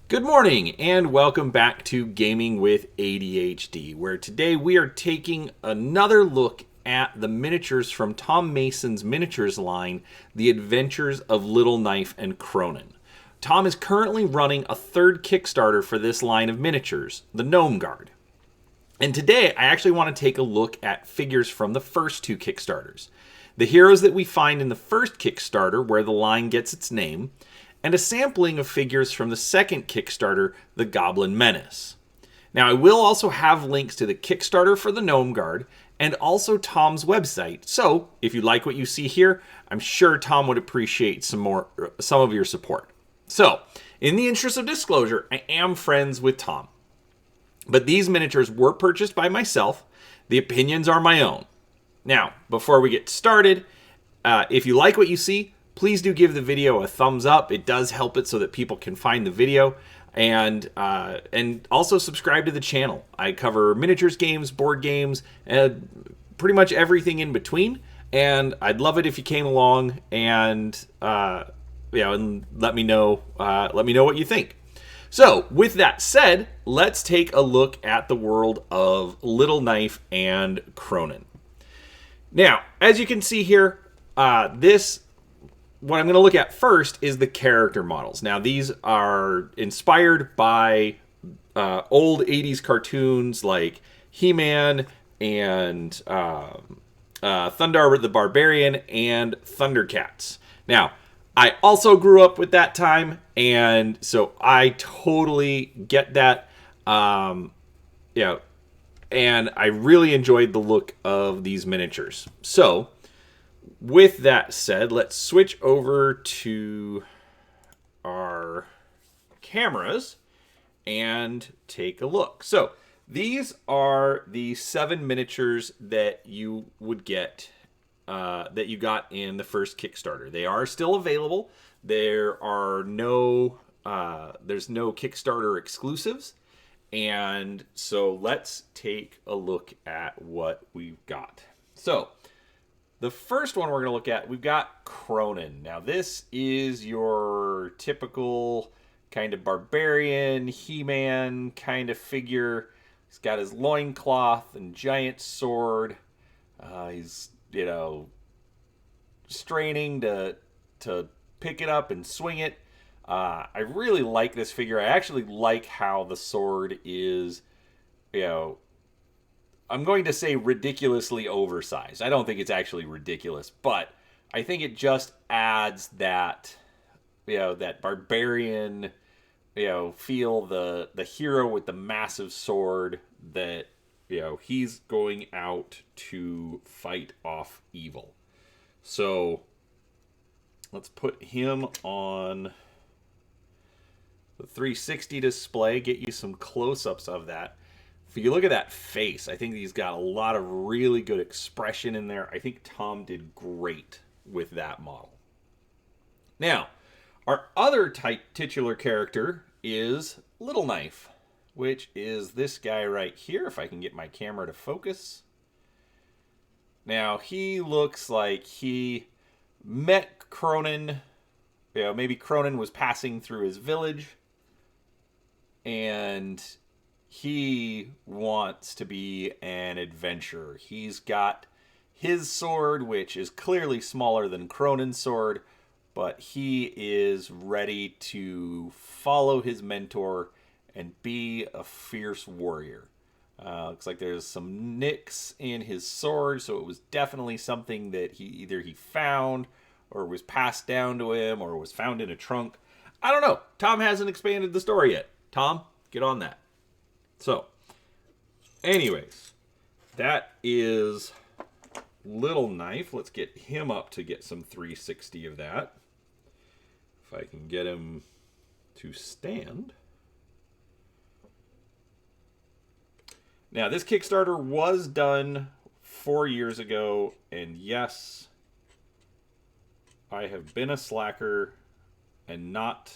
Good morning and welcome back to Gaming with ADHD, where today we are taking another look at the miniatures from Tom Mason's miniatures line, The Adventures of Little Knife and Kronan. Tom is currently running a third Kickstarter for this line of miniatures, the Gnome Guard. And today I actually want to take a look at figures from the first two Kickstarters. The heroes that we find in the first Kickstarter, where the line gets its name, and a sampling of figures from the second Kickstarter, the Goblin Menace. Now, I will also have links to the Kickstarter for the Gnome Guard and also Tom's website. So, if you like what you see here, I'm sure Tom would appreciate some of your support. So, in the interest of disclosure, I am friends with Tom. But these miniatures were purchased by myself. The opinions are my own. Now, before we get started, if you like what you see, please do give the video a thumbs up. It does help it so that people can find the video. And also subscribe to the channel. I cover miniatures games, board games, and pretty much everything in between. And I'd love it if you came along and and let me know what you think. So, with that said, let's take a look at the world of Little Knife and Kronan. Now, as you can see here, what I'm going to look at first is the character models. Now, these are inspired by old 80s cartoons like He-Man and Thundar the Barbarian and Thundercats. Now, I also grew up with that time, and so I totally get that. And I really enjoyed the look of these miniatures. So, with that said, let's switch over to our cameras and take a look. So, these are the 7 miniatures that you would get, that you got in the first Kickstarter. They are still available. There's no Kickstarter exclusives. And so let's take a look at what we've got. So, the first one we're going to look at, we've got Kronan. Now, this is your typical kind of barbarian, He-Man kind of figure. He's got his loincloth and giant sword. He's, straining to pick it up and swing it. I really like this figure. I actually like how the sword is, I'm going to say ridiculously oversized. I don't think it's actually ridiculous, but I think it just adds that, that barbarian, feel, the hero with the massive sword that, he's going out to fight off evil. So let's put him on the 360 display, get you some close-ups of that. If you look at that face, I think he's got a lot of really good expression in there. I think Tom did great with that model. Now, our other titular character is Little Knife, which is this guy right here, if I can get my camera to focus. Now, he looks like he met Kronan. Maybe Kronan was passing through his village, and he wants to be an adventurer. He's got his sword, which is clearly smaller than Kronan's sword, but he is ready to follow his mentor and be a fierce warrior. Looks like there's some nicks in his sword, so it was definitely something that he found or was passed down to him or was found in a trunk. I don't know. Tom hasn't expanded the story yet. Tom, get on that. So, anyways, that is Little Knife. Let's get him up to get some 360 of that. If I can get him to stand. Now, this Kickstarter was done 4 years ago, and yes, I have been a slacker and not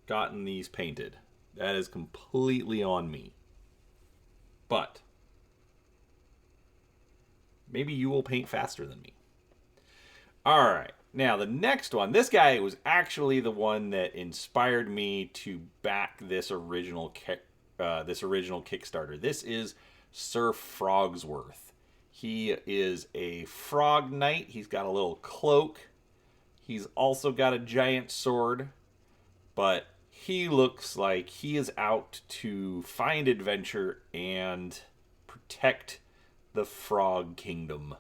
gotten these painted. That is completely on me. But maybe you will paint faster than me. All right. Now, the next one, this guy was actually the one that inspired me to back this original Kickstarter. This is Sir Frogsworth. He is a frog knight. He's got a little cloak. He's also got a giant sword, but he looks like he is out to find adventure and protect the Frog Kingdom.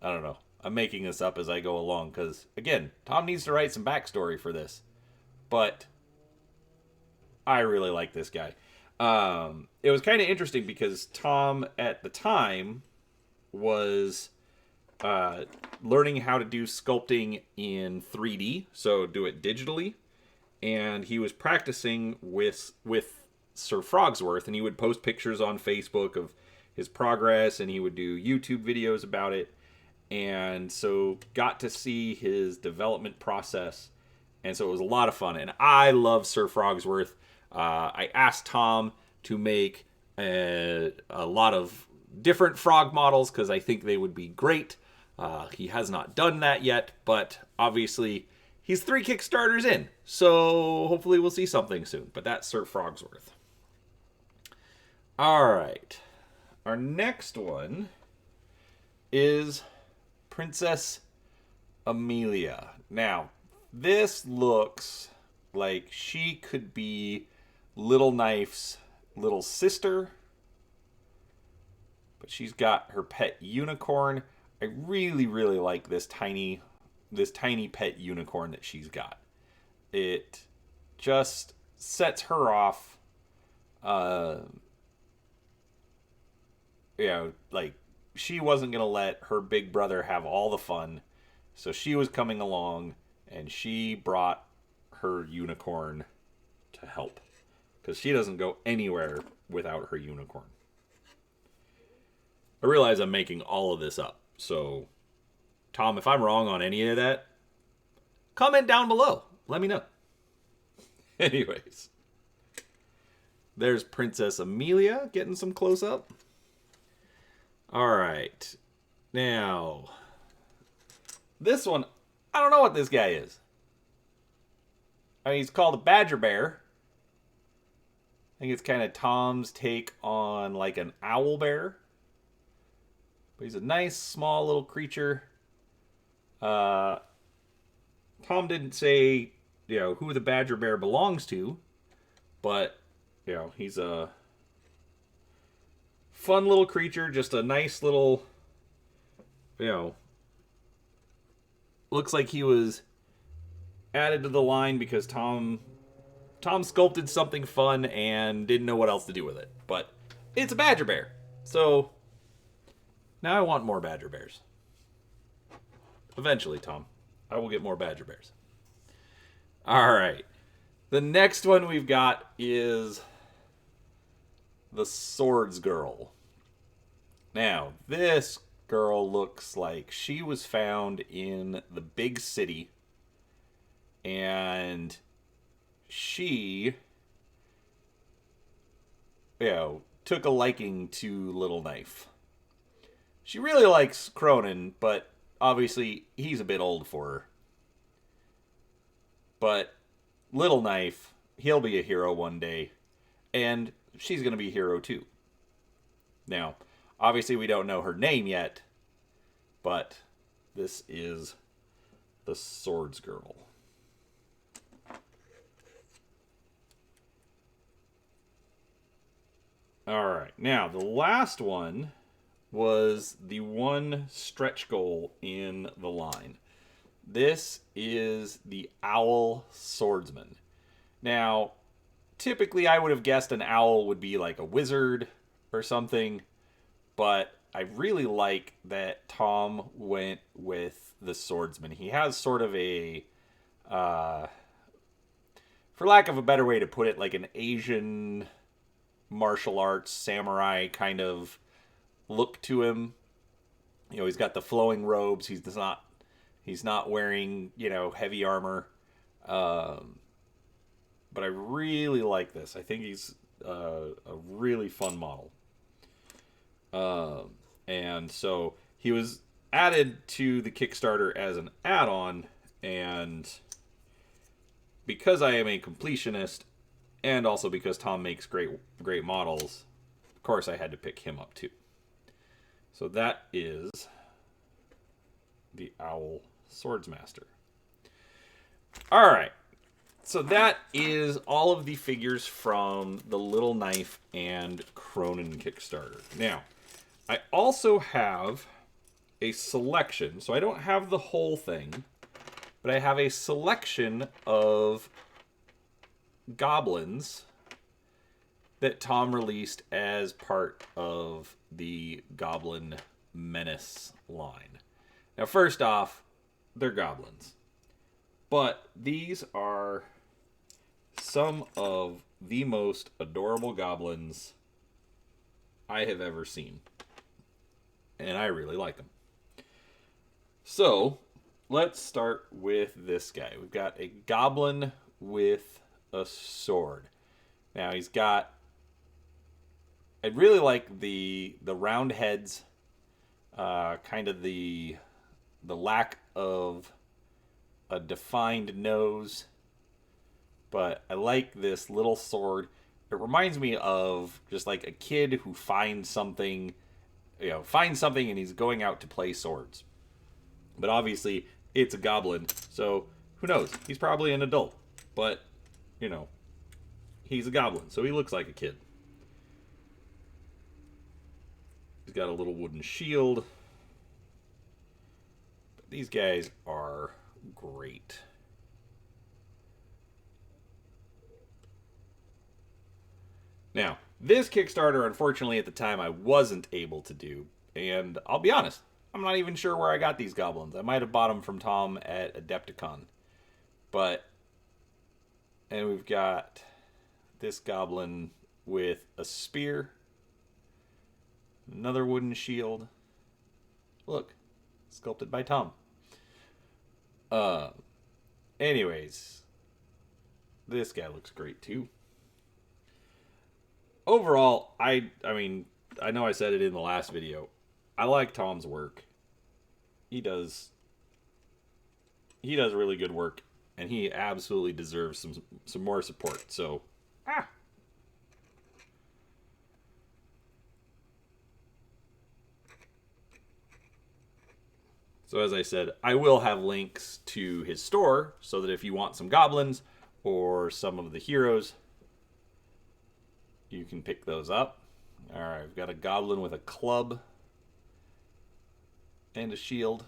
I don't know. I'm making this up as I go along because, again, Tom needs to write some backstory for this. But I really like this guy. It was kind of interesting because Tom, at the time, was learning how to do sculpting in 3D, so do it digitally. And he was practicing with Sir Frogsworth, and he would post pictures on Facebook of his progress, and he would do YouTube videos about it. And so got to see his development process, and so it was a lot of fun. And I love Sir Frogsworth. I asked Tom to make a lot of different frog models because I think they would be great. He has not done that yet, but obviously he's 3 Kickstarters in, so hopefully we'll see something soon. But that's Sir Frogsworth. All right, our next one is Princess Amelia. Now, this looks like she could be Little Knife's little sister, but she's got her pet unicorn. I really, really like this tiny pet unicorn that she's got. It just sets her off, like she wasn't going to let her big brother have all the fun. So she was coming along, and she brought her unicorn to help. Because she doesn't go anywhere without her unicorn. I realize I'm making all of this up. So, Tom, if I'm wrong on any of that, comment down below. Let me know. Anyways. There's Princess Amelia getting some close-up. Alright. Now, this one, I don't know what this guy is. I mean, he's called a Badger Bear. I think it's kind of Tom's take on like an owl bear. But he's a nice, small little creature. Tom didn't say, who the Badger Bear belongs to. But, he's a fun little creature. Just a nice little, looks like he was added to the line because Tom sculpted something fun and didn't know what else to do with it. But it's a Badger Bear. So now I want more Badger Bears. Eventually, Tom, I will get more Badger Bears. All right. The next one we've got is the Swords Girl. Now, this girl looks like she was found in the big city, and she, took a liking to Little Knife. She really likes Kronan, but obviously he's a bit old for her. But Little Knife, he'll be a hero one day, and she's going to be a hero too. Now, obviously we don't know her name yet, but this is the Swords Girl. Alright, now the last one was the one stretch goal in the line. This is the Owl Swordsman. Now, typically I would have guessed an owl would be like a wizard or something, but I really like that Tom went with the swordsman. He has sort of a, for lack of a better way to put it, like an Asian martial arts samurai kind of look to him. He's got the flowing robes. He's not wearing, heavy armor. But I really like this. I think he's a really fun model. And so he was added to the Kickstarter as an add-on, and because I am a completionist, and also because Tom makes great models, of course I had to pick him up too. So that is the Owl Swordsman. All right. So that is all of the figures from the Little Knife and Kronan Kickstarter. Now, I also have a selection. So I don't have the whole thing, but I have a selection of Goblins that Tom released as part of the Goblin Menace line. Now, first off, they're Goblins. But these are some of the most adorable Goblins I have ever seen. And I really like them. So, let's start with this guy. We've got a Goblin with a sword. Now, he's got... I really like the round heads, kind of the lack of a defined nose, but I like this little sword. It reminds me of just like a kid who finds something, and he's going out to play swords. But obviously, it's a goblin, so who knows? He's probably an adult, but, he's a goblin, so he looks like a kid. He's got a little wooden shield. But these guys are great. Now, this Kickstarter, unfortunately, at the time, I wasn't able to do. And I'll be honest, I'm not even sure where I got these goblins. I might have bought them from Tom at Adepticon. And we've got this goblin with a spear. Another wooden shield. Look, sculpted by Tom. Anyways, this guy looks great too. Overall, I mean, I know I said it in the last video. I like Tom's work. He does really good work, and he absolutely deserves some more support. So, So as I said, I will have links to his store so that if you want some goblins or some of the heroes, you can pick those up. All right, I've got a goblin with a club and a shield.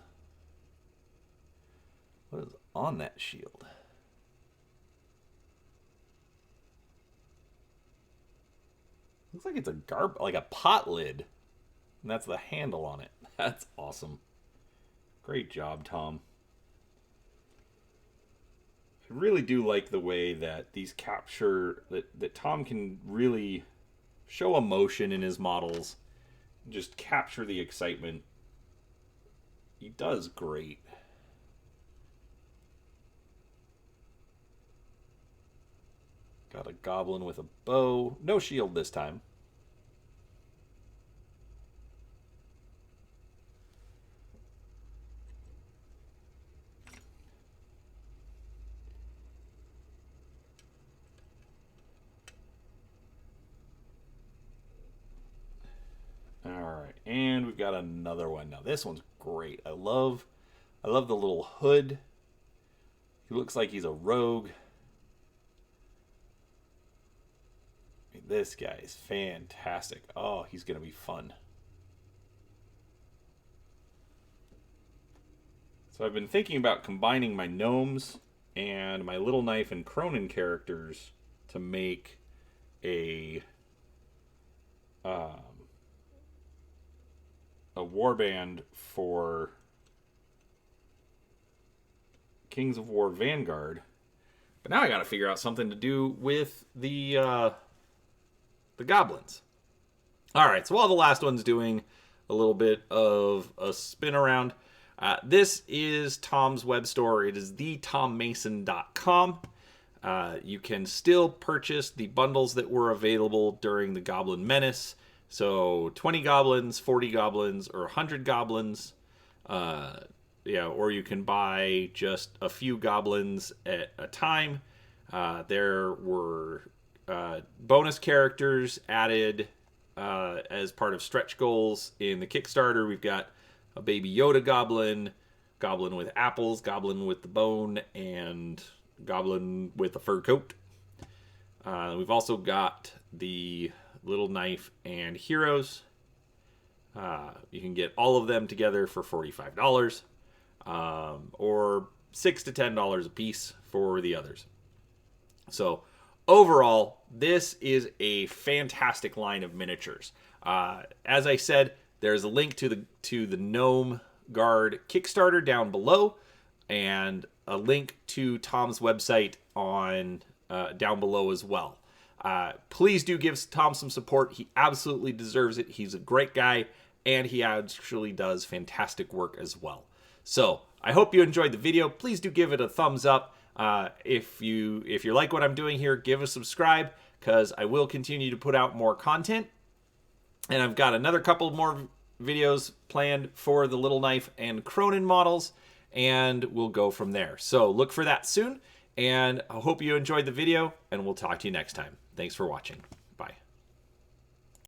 What is on that shield? Looks like it's like a pot lid. And that's the handle on it. That's awesome. Great job, Tom. I really do like the way that these that Tom can really show emotion in his models. Just capture the excitement. He does great. Got a goblin with a bow. No shield this time. Alright, and we've got another one. Now this one's great. I love the little hood. He looks like he's a rogue. This guy is fantastic. Oh, he's going to be fun. So I've been thinking about combining my gnomes and my Little Knife and Kronan characters to make a warband for Kings of War Vanguard. But now I got to figure out something to do with the goblins. All right, so while the last one's doing a little bit of a spin around, this is Tom's web store. It is thetommason.com. You can still purchase the bundles that were available during the Goblin Menace. So 20 goblins, 40 goblins, or 100 goblins. Yeah, or you can buy just a few goblins at a time. There were bonus characters added as part of stretch goals in the Kickstarter. We've got a baby Yoda goblin, goblin with apples, goblin with the bone, and goblin with a fur coat. We've also got the little knife and heroes. You can get all of them together for $45, or $6 to $10 a piece for the others. So overall, this is a fantastic line of miniatures. As I said, there's a link to the Gnome Guard Kickstarter down below, and a link to Tom's website on down below as well. Please do give Tom some support. He absolutely deserves it. He's a great guy, and he actually does fantastic work as well. So I hope you enjoyed the video. Please do give it a thumbs up. If you like what I'm doing here, give a subscribe, because I will continue to put out more content. And I've got another couple more videos planned for the Little Knife and Kronan models, and we'll go from there. So look for that soon, and I hope you enjoyed the video, and we'll talk to you next time. Thanks for watching.